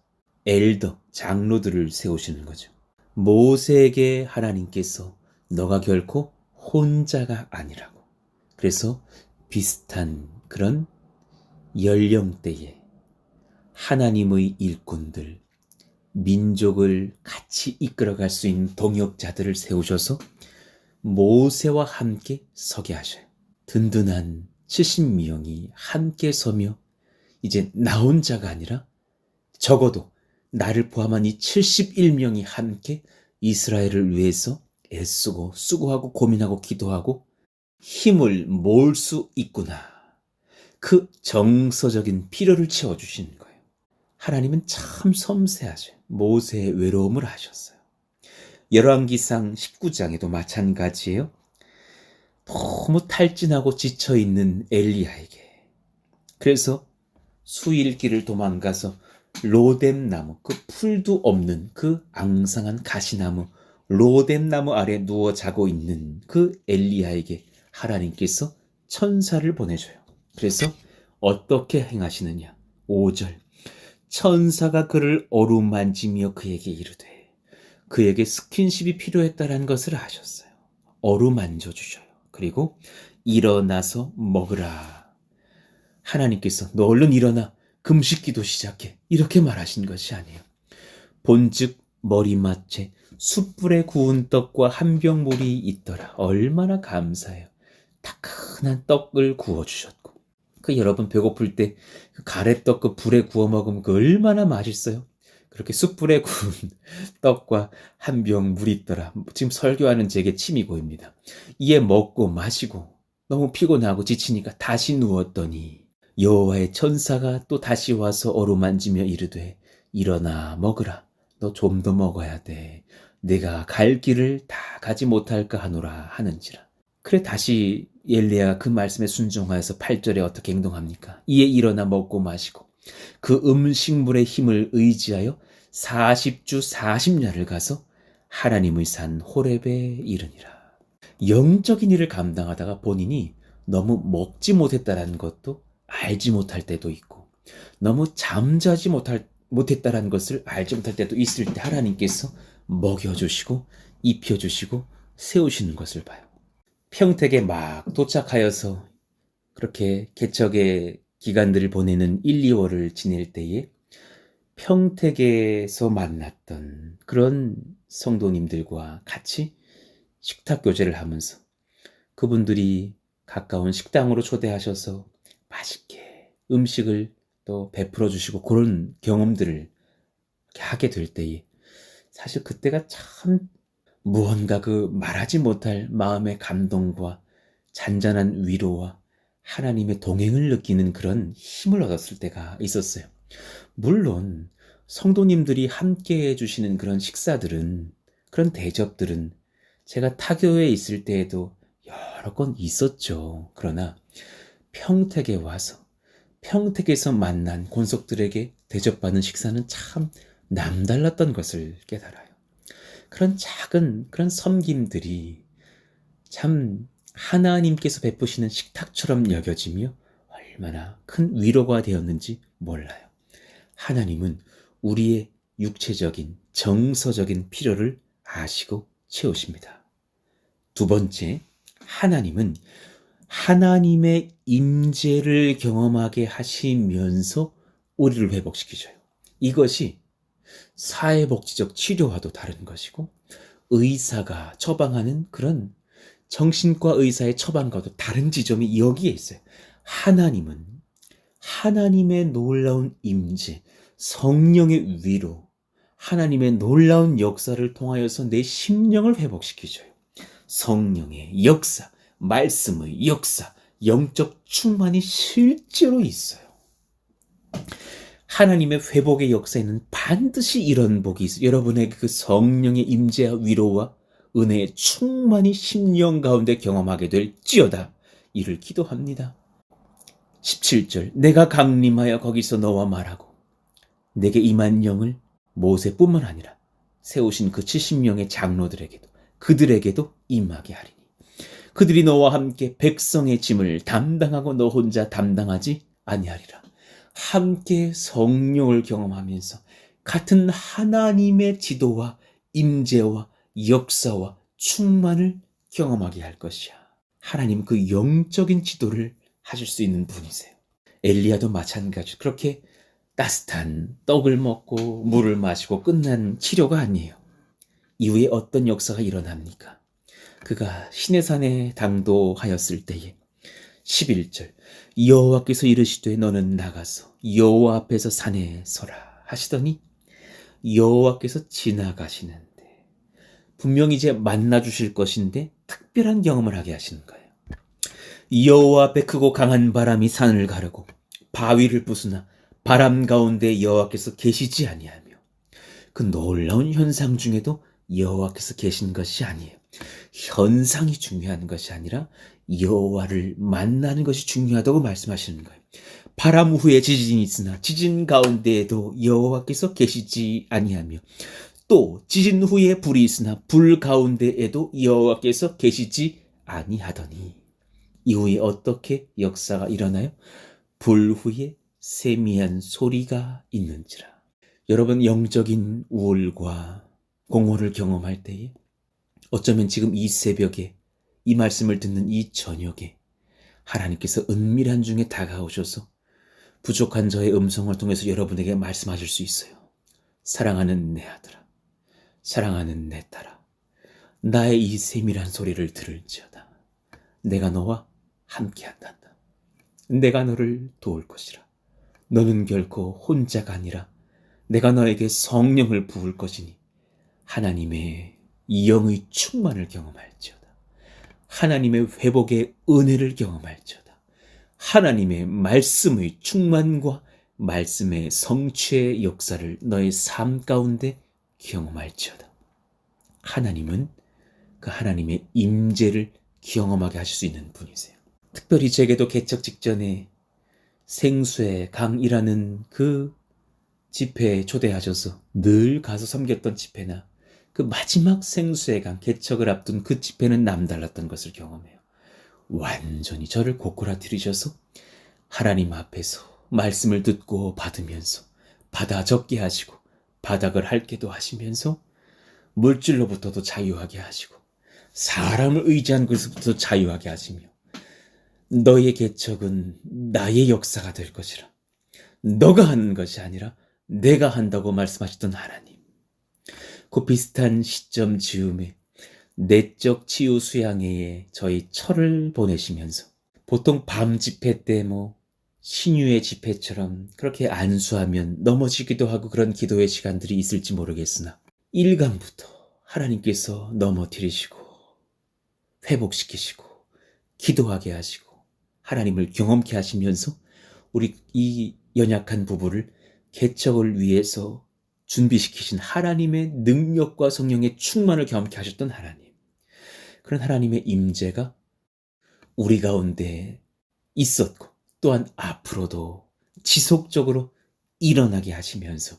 엘더, 장로들을 세우시는 거죠. 모세에게 하나님께서 너가 결코 혼자가 아니라고. 그래서 비슷한 그런 연령대에 하나님의 일꾼들, 민족을 같이 이끌어갈 수 있는 동역자들을 세우셔서 모세와 함께 서게 하셔요. 든든한 70명이 함께 서며 이제 나 혼자가 아니라 적어도 나를 포함한 이 71명이 함께 이스라엘을 위해서 애쓰고 수고하고 고민하고 기도하고 힘을 모을 수 있구나. 그 정서적인 필요를 채워주시는 거예요. 하나님은 참 섬세하셔요. 모세의 외로움을 아셨어요. 열왕기상 19장에도 마찬가지예요. 너무 탈진하고 지쳐있는 엘리야에게. 그래서 수일길을 도망가서 로뎀나무, 그 풀도 없는 그 앙상한 가시나무, 로뎀나무 아래 누워 자고 있는 그 엘리야에게 하나님께서 천사를 보내줘요. 그래서 어떻게 행하시느냐? 5절, 천사가 그를 어루만지며 그에게 이르되, 그에게 스킨십이 필요했다는 것을 아셨어요. 어루만져 주셔요. 그리고 일어나서 먹으라. 하나님께서 너 얼른 일어나 금식기도 시작해. 이렇게 말하신 것이 아니에요. 본즉 머리맡에 숯불에 구운 떡과 한 병 물이 있더라. 얼마나 감사해요. 따끈한 떡을 구워주셨고, 그 여러분 배고플 때 그 가래떡 그 불에 구워 먹으면 그 얼마나 맛있어요. 그렇게 숯불에 구운 떡과 한 병 물이 있더라. 지금 설교하는 제게 침이 고입니다. 이에 먹고 마시고 너무 피곤하고 지치니까 다시 누웠더니 여호와의 천사가 또 다시 와서 어루만지며 이르되 일어나 먹으라. 너 좀 더 먹어야 돼. 내가 갈 길을 다 가지 못할까 하노라 하는지라. 그래 다시 엘리야가 그 말씀에 순종하여서 8절에 어떻게 행동합니까? 이에 일어나 먹고 마시고 그 음식물의 힘을 의지하여 40주 40야를 가서 하나님의 산 호렙에 이르니라. 영적인 일을 감당하다가 본인이 너무 먹지 못했다라는 것도 알지 못할 때도 있고 너무 잠자지 못했다라는 것을 알지 못할 때도 있을 때 하나님께서 먹여주시고 입혀주시고 세우시는 것을 봐요. 평택에 막 도착하여서 그렇게 개척의 기간들을 보내는 1, 2월을 지낼 때에 평택에서 만났던 그런 성도님들과 같이 식탁 교제를 하면서 그분들이 가까운 식당으로 초대하셔서 맛있게 음식을 또 베풀어 주시고 그런 경험들을 하게 될 때에 사실 그때가 참 무언가 그 말하지 못할 마음의 감동과 잔잔한 위로와 하나님의 동행을 느끼는 그런 힘을 얻었을 때가 있었어요. 물론 성도님들이 함께 해주시는 그런 식사들은 그런 대접들은 제가 타교에 있을 때에도 여러 건 있었죠. 그러나 평택에 와서 평택에서 만난 권속들에게 대접받는 식사는 참 남달랐던 것을 깨달아요. 그런 작은 그런 섬김들이 참 하나님께서 베푸시는 식탁처럼 여겨지며 얼마나 큰 위로가 되었는지 몰라요. 하나님은 우리의 육체적인 정서적인 필요를 아시고 채우십니다. 두 번째, 하나님은 하나님의 임재를 경험하게 하시면서 우리를 회복시키셔요. 이것이 사회복지적 치료와도 다른 것이고 의사가 처방하는 그런 정신과 의사의 처방과도 다른 지점이 여기에 있어요. 하나님은 하나님의 놀라운 임재, 성령의 위로, 하나님의 놀라운 역사를 통하여서 내 심령을 회복시키셔요. 성령의 역사, 말씀의 역사, 영적 충만이 실제로 있어요. 하나님의 회복의 역사에는 반드시 이런 복이 있어요. 여러분의 그 성령의 임재와 위로와 은혜의 충만이 심령 가운데 경험하게 될지어다. 이를 기도합니다. 17절 내가 강림하여 거기서 너와 말하고 내게 임한 영을 모세뿐만 아니라 세우신 그 70명의 장로들에게도 그들에게도 임하게 하리니 그들이 너와 함께 백성의 짐을 담당하고 너 혼자 담당하지 아니하리라. 함께 성령을 경험하면서 같은 하나님의 지도와 임재와 역사와 충만을 경험하게 할 것이야. 하나님 그 영적인 지도를 하실 수 있는 분이세요. 엘리야도 마찬가지. 그렇게 따뜻한 떡을 먹고 물을 마시고 끝난 치료가 아니에요. 이후에 어떤 역사가 일어납니까? 그가 시내산에 당도하였을 때에 11절 여호와께서 이르시되 너는 나가서 여호와 앞에서 산에 서라 하시더니 여호와께서 지나가시는데 분명히 이제 만나 주실 것인데 특별한 경험을 하게 하시는 거예요. 여호와 앞에 크고 강한 바람이 산을 가르고 바위를 부수나 바람 가운데 여호와께서 계시지 아니하며 그 놀라운 현상 중에도 여호와께서 계신 것이 아니에요. 현상이 중요한 것이 아니라 여호와를 만나는 것이 중요하다고 말씀하시는 거예요. 바람 후에 지진이 있으나 지진 가운데에도 여호와께서 계시지 아니하며 또 지진 후에 불이 있으나 불 가운데에도 여호와께서 계시지 아니하더니 이후에 어떻게 역사가 일어나요? 불 후에 세미한 소리가 있는지라. 여러분 영적인 우울과 공허를 경험할 때에 어쩌면 지금 이 새벽에 이 말씀을 듣는 이 저녁에 하나님께서 은밀한 중에 다가오셔서 부족한 저의 음성을 통해서 여러분에게 말씀하실 수 있어요. 사랑하는 내 아들아, 사랑하는 내 딸아, 나의 이 세밀한 소리를 들을지어다. 내가 너와 함께한다. 내가 너를 도울 것이라. 너는 결코 혼자가 아니라 내가 너에게 성령을 부을 것이니 하나님의 영의 충만을 경험할지어다. 하나님의 회복의 은혜를 경험할지어다. 하나님의 말씀의 충만과 말씀의 성취의 역사를 너의 삶 가운데 경험할지어다. 하나님은 그 하나님의 임재를 경험하게 하실 수 있는 분이세요. 특별히 제게도 개척 직전에 생수의 강이라는 그 집회에 초대하셔서 늘 가서 섬겼던 집회나 그 마지막 생수의 강 개척을 앞둔 그 집회는 남달랐던 것을 경험해요. 완전히 저를 고꾸라뜨리셔서 하나님 앞에서 말씀을 듣고 받으면서 받아 적게 하시고 바닥을 핥게도 하시면서 물질로부터도 자유하게 하시고 사람을 의지한 것부터 자유하게 하시며 너의 개척은 나의 역사가 될 것이라. 너가 하는 것이 아니라 내가 한다고 말씀하셨던 하나님. 그 비슷한 시점 즈음에 내적 치유 수양회에 저희 철을 보내시면서 보통 밤 집회 때 신유의 집회처럼 그렇게 안수하면 넘어지기도 하고 그런 기도의 시간들이 있을지 모르겠으나 1강부터 하나님께서 넘어뜨리시고 회복시키시고 기도하게 하시고 하나님을 경험케 하시면서 우리 이 연약한 부부를 개척을 위해서 준비시키신 하나님의 능력과 성령의 충만을 경험케 하셨던 하나님. 그런 하나님의 임재가 우리 가운데 있었고 또한 앞으로도 지속적으로 일어나게 하시면서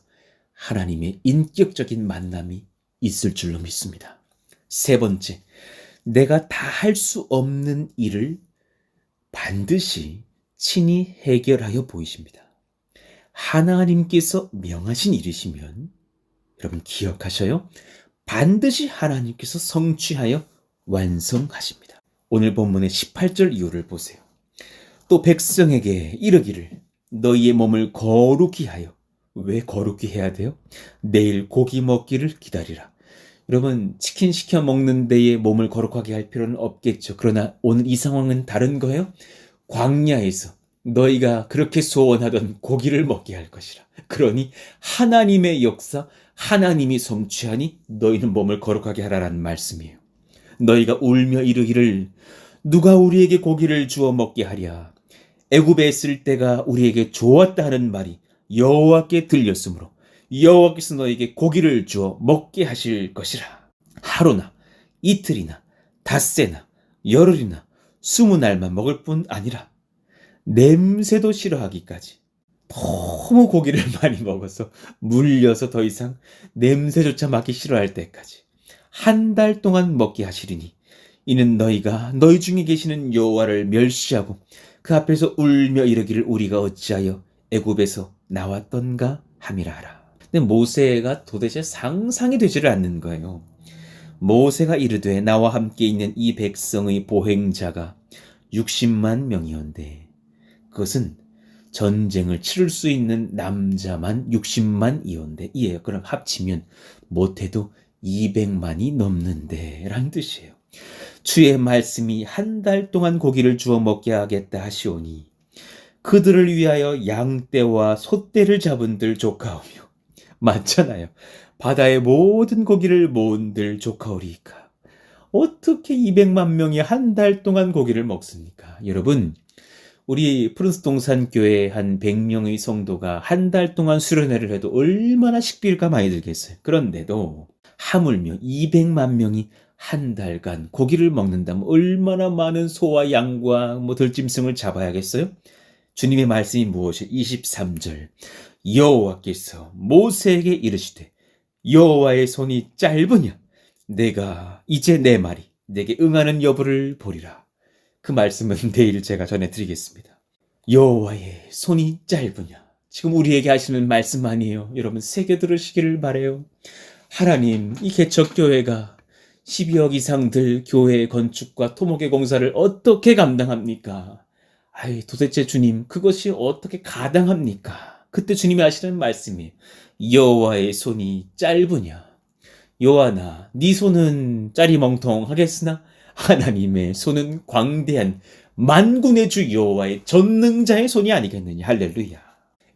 하나님의 인격적인 만남이 있을 줄로 믿습니다. 세 번째, 내가 다 할 수 없는 일을 반드시 친히 해결하여 보이십니다. 하나님께서 명하신 일이시면 여러분 기억하셔요. 반드시 하나님께서 성취하여 완성하십니다. 오늘 본문의 18절 이후를 보세요. 또 백성에게 이르기를 너희의 몸을 거룩히 하여. 왜 거룩히 해야 돼요? 내일 고기 먹기를 기다리라. 여러분 치킨 시켜 먹는 데에 몸을 거룩하게 할 필요는 없겠죠. 그러나 오늘 이 상황은 다른 거예요. 광야에서 너희가 그렇게 소원하던 고기를 먹게 할 것이라. 그러니 하나님의 역사, 하나님이 성취하니 너희는 몸을 거룩하게 하라라는 말씀이에요. 너희가 울며 이르기를 누가 우리에게 고기를 주어 먹게 하랴. 애굽에 있을 때가 우리에게 좋았다 하는 말이 여호와께 들렸으므로 여호와께서 너희에게 고기를 주어 먹게 하실 것이라. 하루나 이틀이나 닷새나 열흘이나 20날만 먹을 뿐 아니라 냄새도 싫어하기까지 너무 고기를 많이 먹어서 물려서 더 이상 냄새조차 맡기 싫어할 때까지 1달 동안 먹게 하시리니 이는 너희가 너희 중에 계시는 여호와를 멸시하고 그 앞에서 울며 이르기를 우리가 어찌하여 애굽에서 나왔던가 함이라 하라. 근데 모세가 도대체 상상이 되지를 않는 거예요. 모세가 이르되 나와 함께 있는 이 백성의 보행자가 60만 명이온데 그것은 전쟁을 치를 수 있는 남자만 60만 이온데 이에요. 그럼 합치면 못해도 200만이 넘는데 라는 뜻이에요. 주의 말씀이 1달 동안 고기를 주어 먹게 하겠다 하시오니 그들을 위하여 양떼와 소떼를 잡은들 조카오며 맞잖아요. 바다의 모든 고기를 모은들 조카오리이까. 어떻게 200만 명이 1달 동안 고기를 먹습니까? 여러분 우리 푸른스동산 교회 한 100명의 성도가 1달 동안 수련회를 해도 얼마나 식비가 많이 들겠어요. 그런데도 하물며 200만 명이 1달간 고기를 먹는다면 얼마나 많은 소와 양과 들짐승을 잡아야겠어요? 주님의 말씀이 무엇이? 23절 여호와께서 모세에게 이르시되 여호와의 손이 짧으냐? 내가 이제 내 말이 내게 응하는 여부를 보리라. 그 말씀은 내일 제가 전해드리겠습니다. 여호와의 손이 짧으냐? 지금 우리에게 하시는 말씀 아니에요. 여러분 새겨 들으시기를 바라요. 하나님 이 개척교회가 12억 이상 들 교회 건축과 토목의 공사를 어떻게 감당합니까? 도대체 주님 그것이 어떻게 가당합니까? 그때 주님이 하시는 말씀이 여호와의 손이 짧으냐? 요한아 네 손은 짜리멍텅하겠으나 하나님의 손은 광대한 만군의 주 여호와의 전능자의 손이 아니겠느냐. 할렐루야.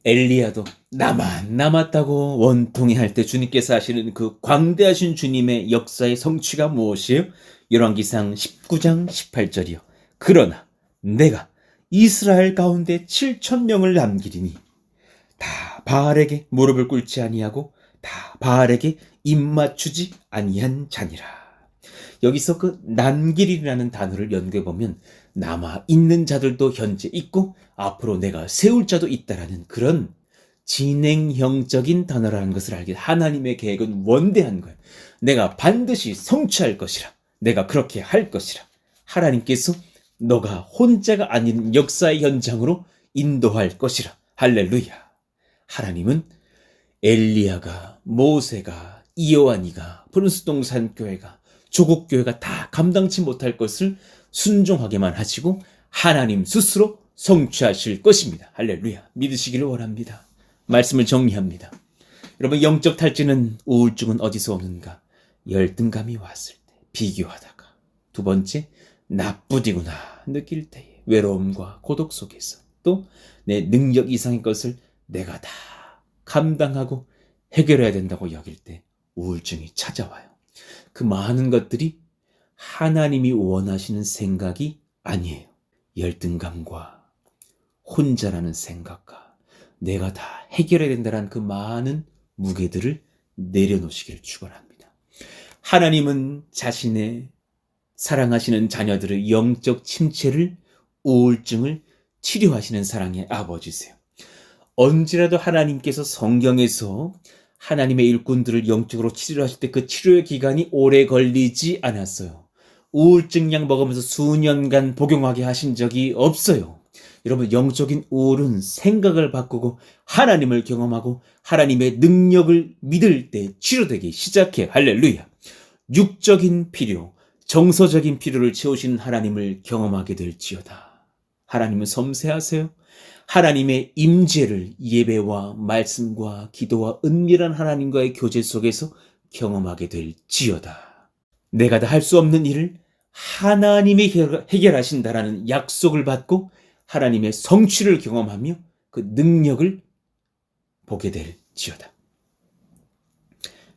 엘리야도 나만 남았다고 원통해 할 때 주님께서 하시는 그 광대하신 주님의 역사의 성취가 무엇이에요? 열왕기상 19장 18절이요. 그러나 내가 이스라엘 가운데 7,000명을 남기리니 다 바알에게 무릎을 꿇지 아니하고 다 바알에게 입맞추지 아니한 자니라. 여기서 그 남길이라는 단어를 연구해 보면 남아 있는 자들도 현재 있고 앞으로 내가 세울 자도 있다라는 그런 진행형적인 단어라는 것을 알게. 하나님의 계획은 원대한 거예요. 내가 반드시 성취할 것이라. 내가 그렇게 할 것이라. 하나님께서 너가 혼자가 아닌 역사의 현장으로 인도할 것이라. 할렐루야. 하나님은 엘리야가, 모세가, 이요한이가, 브른스톤산 교회가, 조국 교회가 다 감당치 못할 것을 순종하게만 하시고 하나님 스스로 성취하실 것입니다. 할렐루야. 믿으시기를 원합니다. 말씀을 정리합니다. 여러분, 영적 탈진은, 우울증은 어디서 오는가? 열등감이 왔을 때, 비교하다가. 두 번째, 나쁘디구나 느낄 때에, 외로움과 고독 속에서. 또 내 능력 이상의 것을 내가 다 감당하고 해결해야 된다고 여길 때 우울증이 찾아와요. 그 많은 것들이 하나님이 원하시는 생각이 아니에요. 열등감과 혼자라는 생각과 내가 다 해결해야 된다는 그 많은 무게들을 내려놓으시기를 축원합니다. 하나님은 자신의 사랑하시는 자녀들의 영적 침체를, 우울증을 치료하시는 사랑의 아버지세요. 언제라도 하나님께서 성경에서 하나님의 일꾼들을 영적으로 치료하실 때 그 치료의 기간이 오래 걸리지 않았어요. 우울증 약 먹으면서 수년간 복용하게 하신 적이 없어요. 여러분, 영적인 우울은 생각을 바꾸고 하나님을 경험하고 하나님의 능력을 믿을 때 치료되기 시작해. 할렐루야. 육적인 필요, 정서적인 필요를 채우시는 하나님을 경험하게 될지어다. 하나님은 섬세하세요. 하나님의 임재를 예배와 말씀과 기도와 은밀한 하나님과의 교제 속에서 경험하게 될지어다. 내가 다 할 수 없는 일을 하나님이 해결하신다라는 약속을 받고 하나님의 성취를 경험하며 그 능력을 보게 될지어다.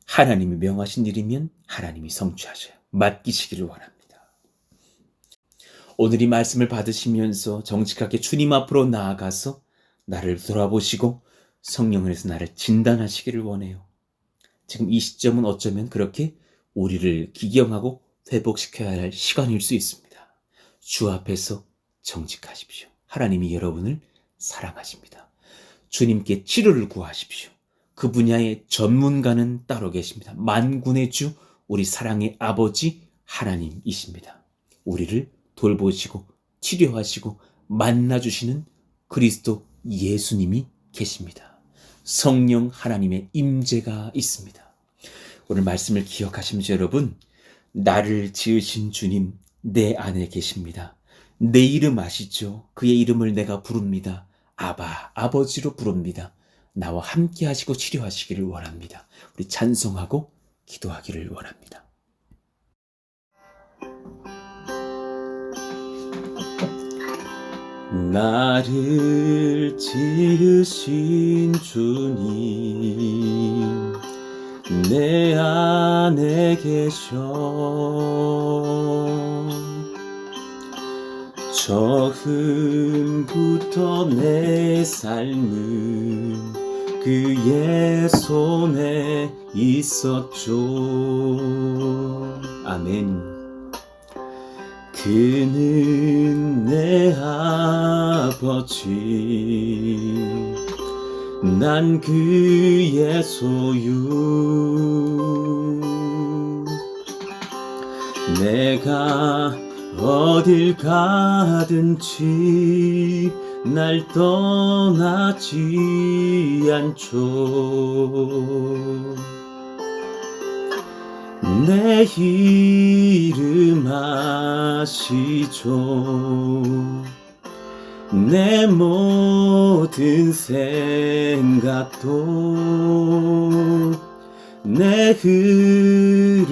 하나님이 명하신 일이면 하나님이 성취하셔요. 맡기시기를 원합니다. 오늘 이 말씀을 받으시면서 정직하게 주님 앞으로 나아가서 나를 돌아보시고 성령으로서 나를 진단하시기를 원해요. 지금 이 시점은 어쩌면 그렇게 우리를 기경하고 회복시켜야 할 시간일 수 있습니다. 주 앞에서 정직하십시오. 하나님이 여러분을 사랑하십니다. 주님께 치료를 구하십시오. 그 분야의 전문가는 따로 계십니다. 만군의 주, 우리 사랑의 아버지 하나님이십니다. 우리를 돌보시고 치료하시고 만나주시는 그리스도 예수님이 계십니다. 성령 하나님의 임재가 있습니다. 오늘 말씀을 기억하시면서 여러분, 나를 지으신 주님 내 안에 계십니다. 내 이름 아시죠? 그의 이름을 내가 부릅니다. 아바, 아버지로 부릅니다. 나와 함께 하시고 치료하시기를 원합니다. 우리 찬송하고 기도하기를 원합니다. 나를 지으신 주님 내 안에 계셔. 처음부터 내 삶은 그의 손에 있었죠. 아멘. 그는 내 아버지, 난 그의 소유. 내가 어딜 가든지 날 떠나지 않죠. 내 이름 아시죠. 내 모든 생각도 내 흐르는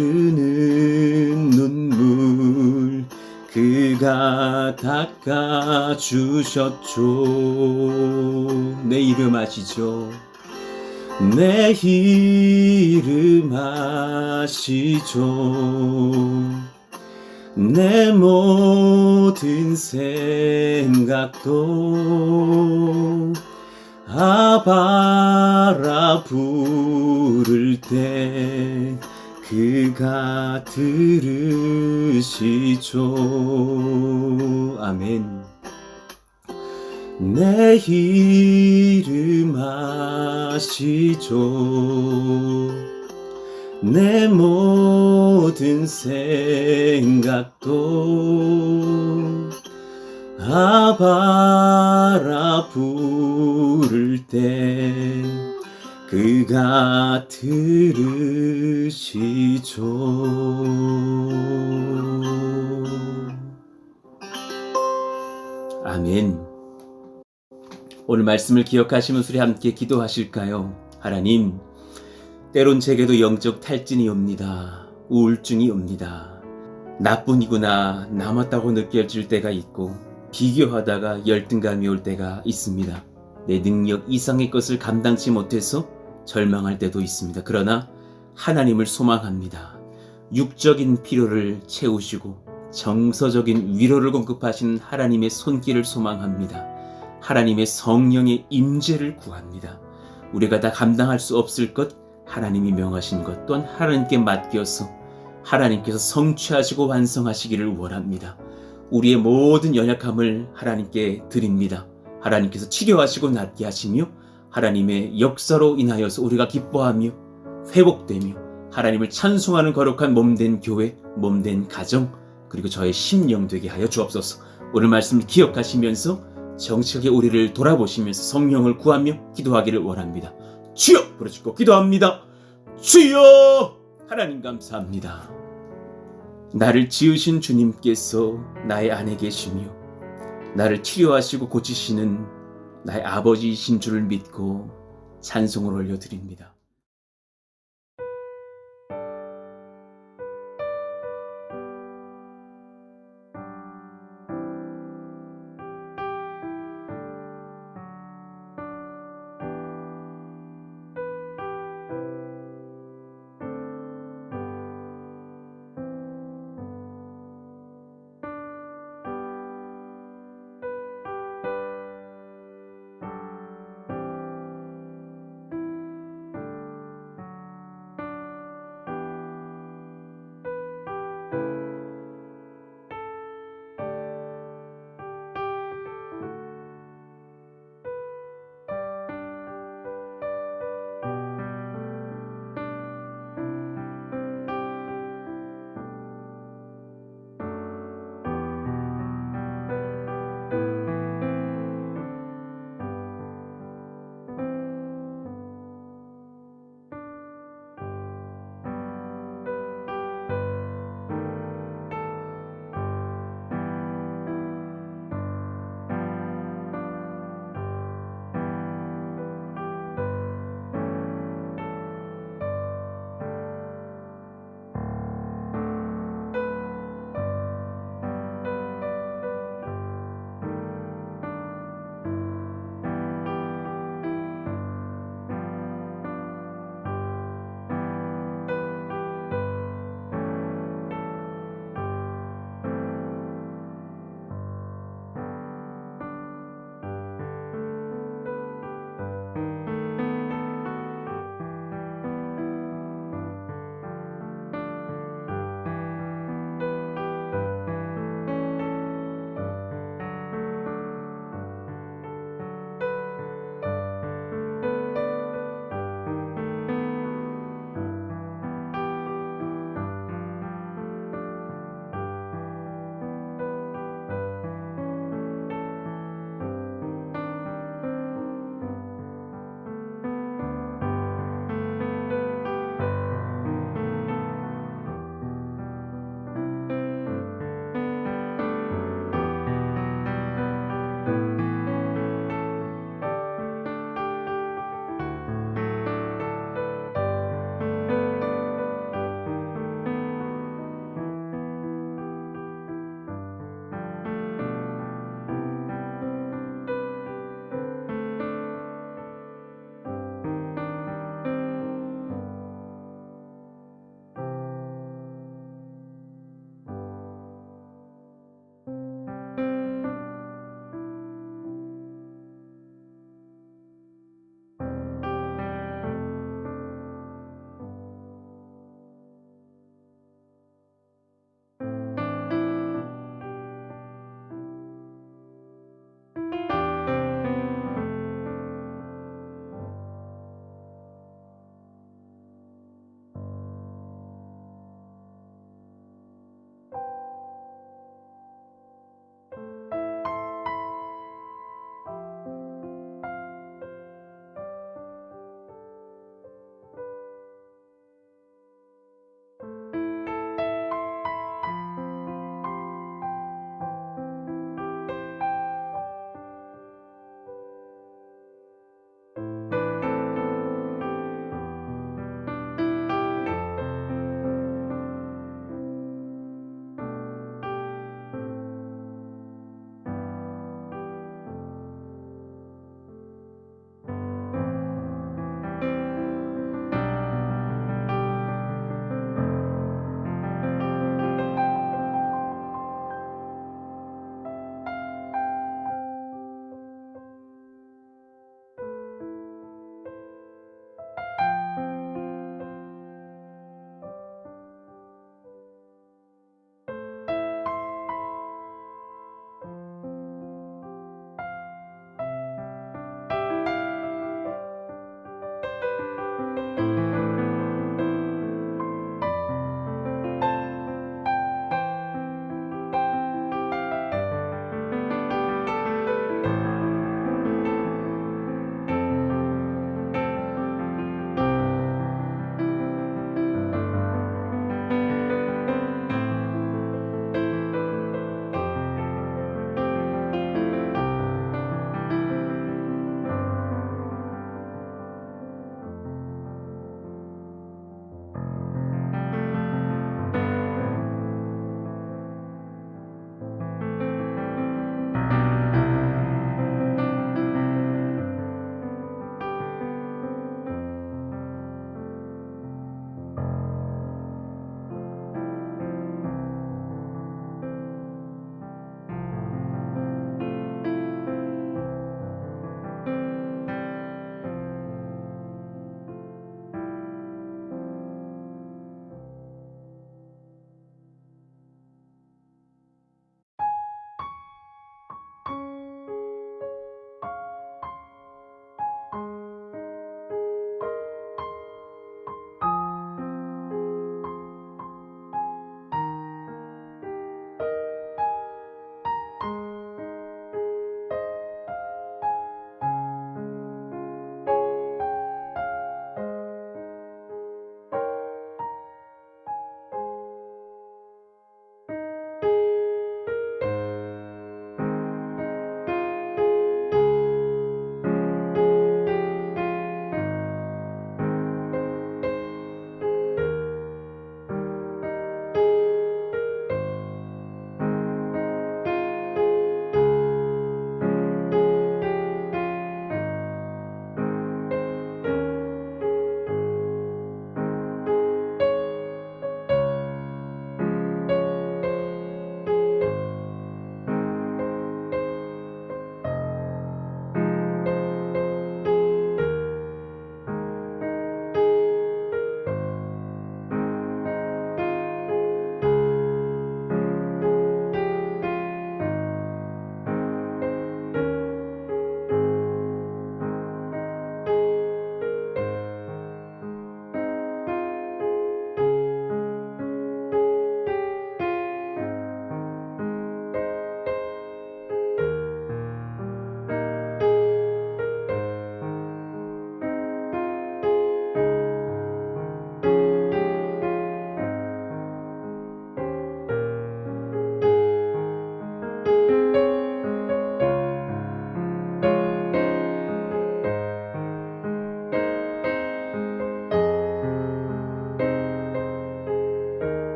눈물 그가 닦아주셨죠. 내 이름 아시죠. 내 이름 아시죠. 내 모든 생각도 아바라 부를 때 그가 들으시죠. 아멘. 내 이름 아시죠. 내 모든 생각도 아바라 부를 때 그가 들으시죠. 아멘. 오늘 말씀을 기억하시면서 우리 함께 기도하실까요? 하나님, 때론 제게도 영적 탈진이 옵니다. 우울증이 옵니다. 나뿐이구나, 남았다고 느껴질 때가 있고 비교하다가 열등감이 올 때가 있습니다. 내 능력 이상의 것을 감당치 못해서 절망할 때도 있습니다. 그러나 하나님을 소망합니다. 육적인 필요를 채우시고 정서적인 위로를 공급하시는 하나님의 손길을 소망합니다. 하나님의 성령의 임재를 구합니다. 우리가 다 감당할 수 없을 것, 하나님이 명하신 것 또한 하나님께 맡겨서 하나님께서 성취하시고 완성하시기를 원합니다. 우리의 모든 연약함을 하나님께 드립니다. 하나님께서 치료하시고 낫게 하시며 하나님의 역사로 인하여서 우리가 기뻐하며 회복되며 하나님을 찬송하는 거룩한 몸된 교회, 몸된 가정, 그리고 저의 심령 되게 하여 주옵소서. 오늘 말씀을 기억하시면서 정직하게 우리를 돌아보시면서 성령을 구하며 기도하기를 원합니다. 주여! 부르짖고 기도합니다. 주여! 하나님 감사합니다. 나를 지으신 주님께서 나의 안에 계시며 나를 치료하시고 고치시는 나의 아버지이신 줄을 믿고 찬송을 올려드립니다.